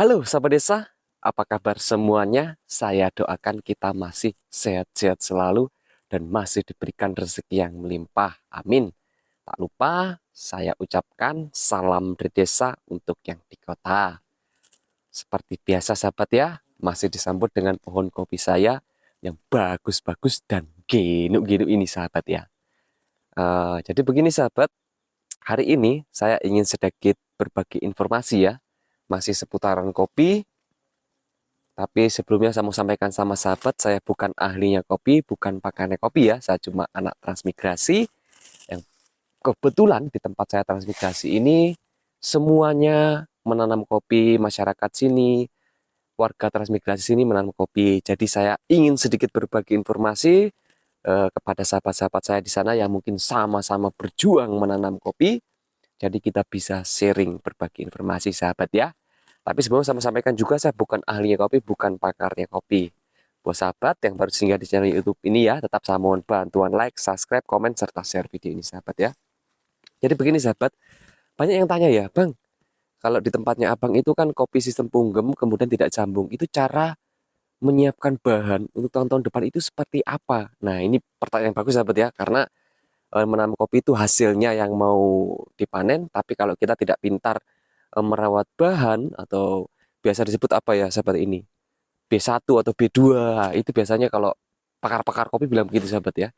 Halo sahabat desa, apa kabar semuanya? Saya doakan kita masih sehat-sehat selalu dan masih diberikan rezeki yang melimpah. Amin. Tak lupa saya ucapkan salam dari desa untuk yang di kota. Seperti biasa sahabat ya, masih disambut dengan pohon kopi saya yang bagus-bagus dan ginu-ginu ini sahabat ya. Jadi begini sahabat, hari ini saya ingin sedikit berbagi informasi ya, masih seputaran kopi. Tapi sebelumnya saya mau sampaikan sama sahabat, saya bukan ahlinya kopi, bukan pakarnya kopi ya. Saya cuma anak transmigrasi yang kebetulan di tempat saya transmigrasi ini semuanya menanam kopi, masyarakat sini, warga transmigrasi sini menanam kopi. Jadi saya ingin sedikit berbagi informasi kepada sahabat-sahabat saya di sana yang mungkin sama-sama berjuang menanam kopi. Jadi kita bisa sharing berbagi informasi sahabat ya. Tapi sebelum saya sampaikan juga saya bukan ahlinya kopi, bukan pakarnya kopi. Buat sahabat yang baru singgah di channel YouTube ini ya, tetap saya mohon bantuan like, subscribe, komen, serta share video ini sahabat ya. Jadi begini sahabat, banyak yang tanya ya, Bang, kalau di tempatnya Abang itu kan kopi sistem punggem kemudian tidak sambung, itu cara menyiapkan bahan untuk tahun-tahun depan itu seperti apa? Nah ini pertanyaan yang bagus sahabat ya, karena menanam kopi itu hasilnya yang mau dipanen, tapi kalau kita tidak pintar merawat bahan atau biasa disebut apa ya sahabat ini? B1 atau B2 itu biasanya kalau pakar-pakar kopi bilang begitu sahabat ya.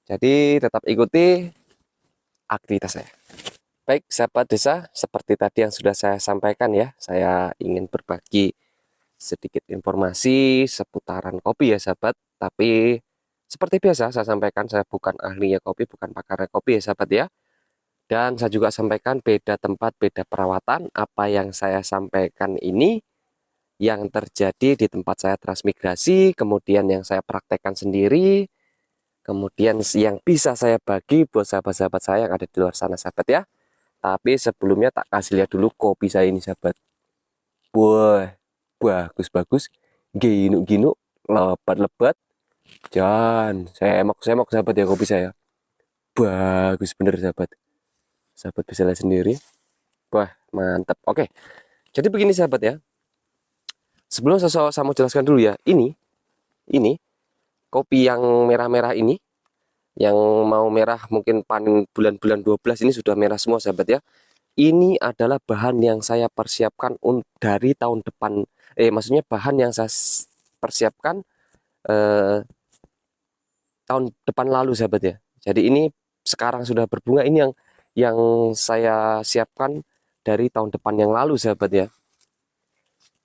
Jadi tetap ikuti aktivitas saya. Baik sahabat desa, seperti tadi yang sudah saya sampaikan ya, saya ingin berbagi sedikit informasi seputaran kopi ya sahabat. Tapi seperti biasa saya sampaikan, saya bukan ahlinya kopi, bukan pakarnya kopi ya sahabat ya. Dan saya juga sampaikan beda tempat, beda perawatan. Apa yang saya sampaikan ini yang terjadi di tempat saya transmigrasi, kemudian yang saya praktekkan sendiri, kemudian yang bisa saya bagi buat sahabat-sahabat saya yang ada di luar sana sahabat ya. Tapi sebelumnya tak kasih lihat dulu kopi saya ini sahabat. Wah, bagus-bagus, ginu-ginu, lebat-lebat, dan semok-semok sahabat ya kopi saya. Bagus bener sahabat. Sahabat bisa lihat sendiri. Wah, mantap. Oke, jadi begini sahabat ya. Sebelum saya mau jelaskan dulu ya, ini kopi yang merah-merah ini, yang mau merah mungkin panen bulan-bulan 12 ini sudah merah semua sahabat ya. Ini adalah bahan yang saya persiapkan dari tahun depan, maksudnya bahan yang saya persiapkan eh, tahun depan lalu sahabat ya. Jadi ini sekarang sudah berbunga, ini yang saya siapkan dari tahun depan yang lalu sahabat ya.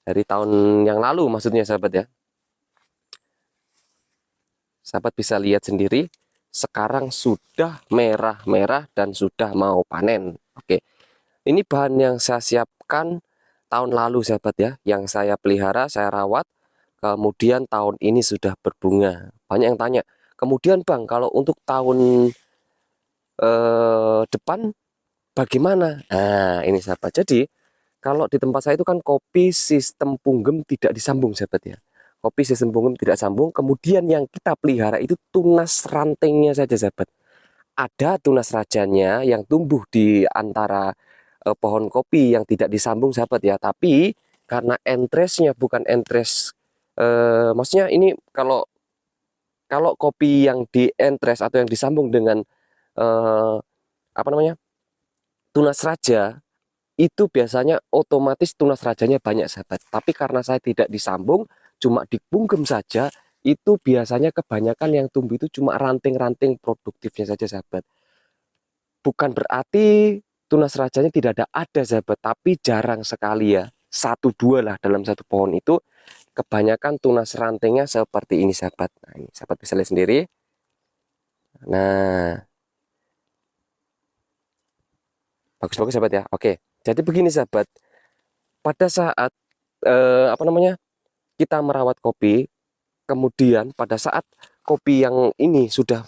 Dari tahun yang lalu maksudnya sahabat ya. Sahabat bisa lihat sendiri, sekarang sudah merah-merah dan sudah mau panen. Oke, ini bahan yang saya siapkan tahun lalu sahabat ya, yang saya pelihara, saya rawat, kemudian tahun ini sudah berbunga. Banyak yang tanya, kemudian Bang, kalau untuk tahun depan bagaimana? Nah, ini sahabat. Jadi, kalau di tempat saya itu kan kopi sistem punggem tidak disambung sahabat ya. Kopi sistem punggem tidak sambung, kemudian yang kita pelihara itu tunas rantingnya saja sahabat. Ada tunas rajanya yang tumbuh di antara pohon kopi yang tidak disambung sahabat ya. Tapi karena entresnya bukan entres, maksudnya ini kalau kalau kopi yang di entres atau yang disambung dengan eh, apa namanya, tunas raja, itu biasanya otomatis tunas rajanya banyak sahabat. Tapi karena saya tidak disambung, cuma dibungkem saja, itu biasanya kebanyakan yang tumbuh itu cuma ranting-ranting produktifnya saja sahabat. Bukan berarti tunas rajanya tidak ada sahabat, tapi jarang sekali ya. Satu dua lah dalam satu pohon itu, kebanyakan tunas rantingnya seperti ini sahabat. Nah, ini sahabat bisa lihat sendiri. Nah, bagus-bagus sahabat ya. Oke, jadi begini sahabat. Pada saat apa namanya, kita merawat kopi, kemudian pada saat kopi yang ini sudah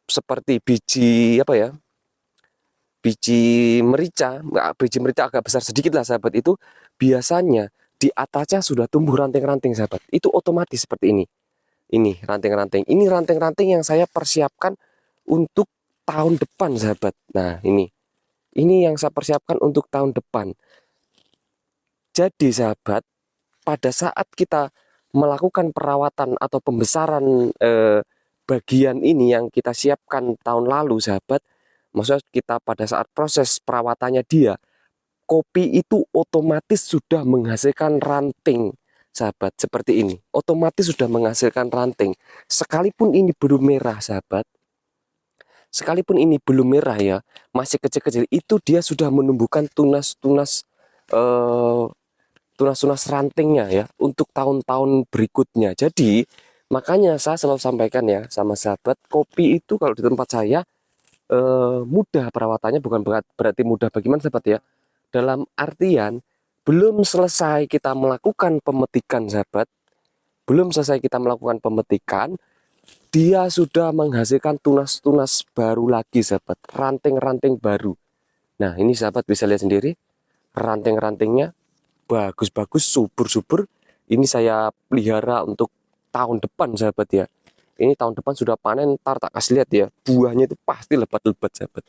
seperti biji apa ya, biji merica agak besar sedikit lah sahabat, itu biasanya di atasnya sudah tumbuh ranting-ranting sahabat. Itu otomatis seperti ini ranting-ranting, ini ranting-ranting yang saya persiapkan untuk tahun depan sahabat. Nah ini yang saya persiapkan untuk tahun depan. Jadi sahabat, pada saat kita melakukan perawatan atau pembesaran bagian ini yang kita siapkan tahun lalu sahabat, maksudnya kita pada saat proses perawatannya dia, kopi itu otomatis sudah menghasilkan ranting sahabat, seperti ini, otomatis sudah menghasilkan ranting. Sekalipun ini belum merah sahabat, sekalipun ini belum merah ya, masih kecil-kecil, itu dia sudah menumbuhkan tunas-tunas tunas-tunas rantingnya ya untuk tahun-tahun berikutnya. Jadi makanya saya selalu sampaikan ya sama sahabat, kopi itu kalau di tempat saya mudah perawatannya, bukan berarti mudah bagaimana sahabat ya, dalam artian belum selesai kita melakukan pemetikan sahabat, belum selesai kita melakukan pemetikan, dia sudah menghasilkan tunas-tunas baru lagi sahabat, ranting-ranting baru. Nah ini sahabat bisa lihat sendiri, ranting-rantingnya bagus-bagus, subur-subur. Ini saya pelihara untuk tahun depan sahabat ya. Ini tahun depan sudah panen, ntar tak kasih lihat ya, buahnya itu pasti lebat-lebat sahabat.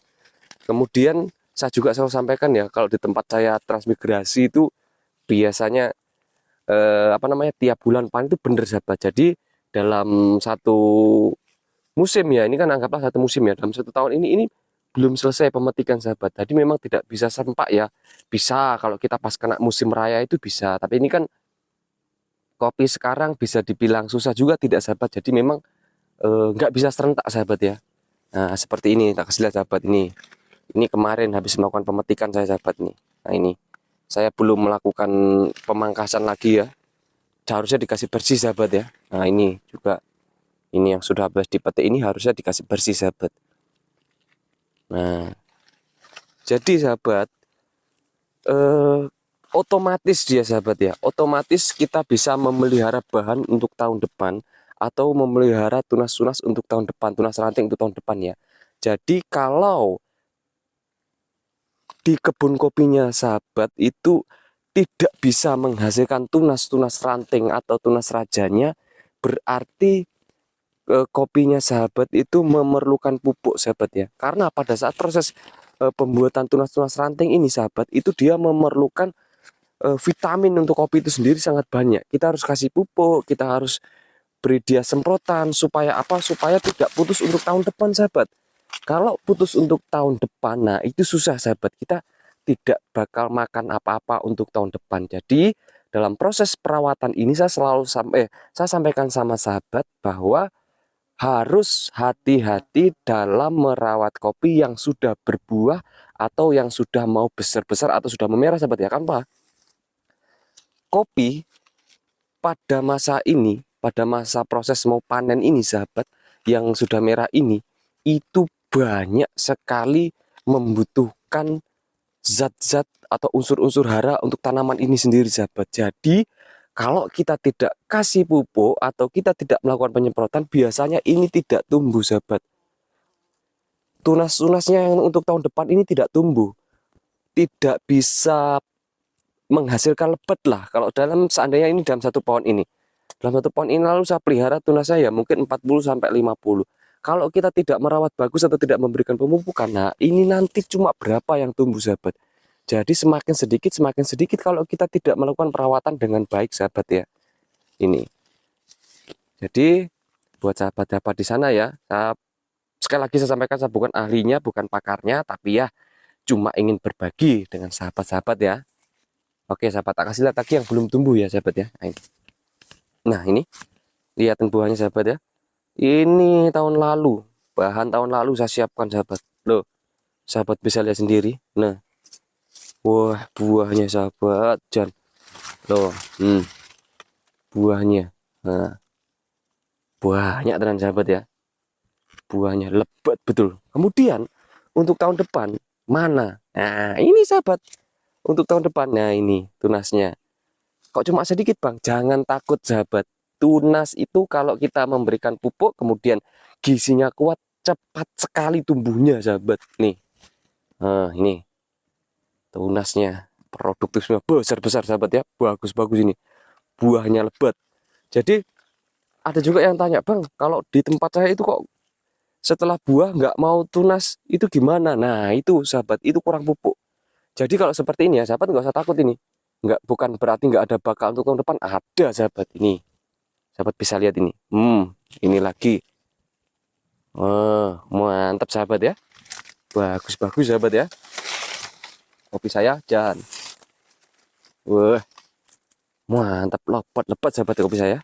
Kemudian saya juga selalu sampaikan ya, kalau di tempat saya transmigrasi itu biasanya tiap bulan panen itu bener sahabat. Jadi dalam satu musim ya, ini kan anggaplah satu musim ya, dalam satu tahun ini belum selesai pemetikan sahabat. Jadi memang tidak bisa serempak ya, bisa kalau kita pas kena musim raya itu bisa, tapi ini kan kopi sekarang bisa dibilang susah juga tidak sahabat. Jadi memang nggak bisa serentak sahabat ya. Nah seperti ini, tak kasih lihat sahabat, ini kemarin habis melakukan pemetikan saya sahabat nih. Nah ini saya belum melakukan pemangkasan lagi ya, harusnya dikasih bersih sahabat ya. Nah ini juga, ini yang sudah habis dipetik ini harusnya dikasih bersih sahabat. Nah jadi sahabat, otomatis dia sahabat ya, otomatis kita bisa memelihara bahan untuk tahun depan, atau memelihara tunas-tunas untuk tahun depan, tunas ranting untuk tahun depan ya. Jadi kalau di kebun kopinya sahabat itu tidak bisa menghasilkan tunas-tunas ranting atau tunas rajanya, berarti kopinya sahabat itu memerlukan pupuk sahabat ya. Karena pada saat proses pembuatan tunas-tunas ranting ini sahabat, itu dia memerlukan vitamin untuk kopi itu sendiri sangat banyak. Kita harus kasih pupuk, kita harus beri dia semprotan supaya apa? Supaya tidak putus untuk tahun depan sahabat. Kalau putus untuk tahun depan, nah itu susah sahabat. Kita tidak bakal makan apa-apa untuk tahun depan. Jadi dalam proses perawatan ini saya selalu saya sampaikan sama sahabat bahwa harus hati-hati dalam merawat kopi yang sudah berbuah atau yang sudah mau besar-besar atau sudah memerah sahabat ya. Kan Pak, kopi pada masa ini, pada masa proses mau panen ini sahabat, yang sudah merah ini, itu banyak sekali membutuhkan zat-zat atau unsur-unsur hara untuk tanaman ini sendiri sahabat. Jadi kalau kita tidak kasih pupuk atau kita tidak melakukan penyemprotan, biasanya ini tidak tumbuh sahabat. Tunas-tunasnya yang untuk tahun depan ini tidak tumbuh, tidak bisa menghasilkan lebat lah. Kalau seandainya ini dalam satu pohon ini, dalam satu pohon ini lalu saya pelihara tunas saya mungkin 40 sampai 50. Kalau kita tidak merawat bagus atau tidak memberikan pemupukan, nah ini nanti cuma berapa yang tumbuh sahabat. Jadi semakin sedikit kalau kita tidak melakukan perawatan dengan baik sahabat ya. Ini. Jadi buat sahabat-sahabat di sana ya, sekali lagi saya sampaikan, saya bukan ahlinya, bukan pakarnya, tapi ya cuma ingin berbagi dengan sahabat-sahabat ya. Oke sahabat, tak kasih lihat lagi yang belum tumbuh ya sahabat ya. Nah ini lihatin buahnya sahabat ya. Ini tahun lalu, bahan tahun lalu saya siapkan sahabat. Loh, sahabat bisa lihat sendiri. Nah, wah buahnya sahabat, Jan. Loh, buahnya. Nah, banyak tenan sahabat ya. Buahnya lebat betul. Kemudian untuk tahun depan mana? Nah, ini sahabat. Untuk tahun depan, nah ini tunasnya. Kok cuma sedikit bang? Jangan takut sahabat. Tunas itu kalau kita memberikan pupuk, kemudian gizinya kuat, cepat sekali tumbuhnya sahabat. Nih, nah ini tunasnya, produktifnya besar-besar sahabat ya. Bagus-bagus ini. Buahnya lebat. Jadi ada juga yang tanya, bang, kalau di tempat saya itu kok setelah buah nggak mau tunas, itu gimana? Nah itu sahabat, itu kurang pupuk. Jadi kalau seperti ini ya sahabat, nggak usah takut ini. Nggak, bukan berarti nggak ada bakal untuk tahun depan. Ada sahabat ini. Sahabat bisa lihat ini. Ini lagi. Mantap sahabat ya. Bagus-bagus sahabat ya. Kopi saya jangan. Wah, mantap, lepet-lepet sahabat kopi saya.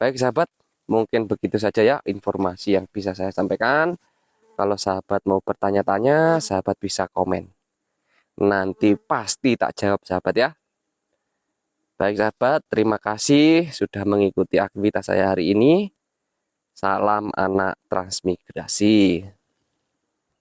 Baik sahabat, mungkin begitu saja ya informasi yang bisa saya sampaikan. Kalau sahabat mau bertanya-tanya, sahabat bisa komen. Nanti pasti tak jawab sahabat ya. Baik sahabat, terima kasih sudah mengikuti aktivitas saya hari ini. Salam anak transmigrasi.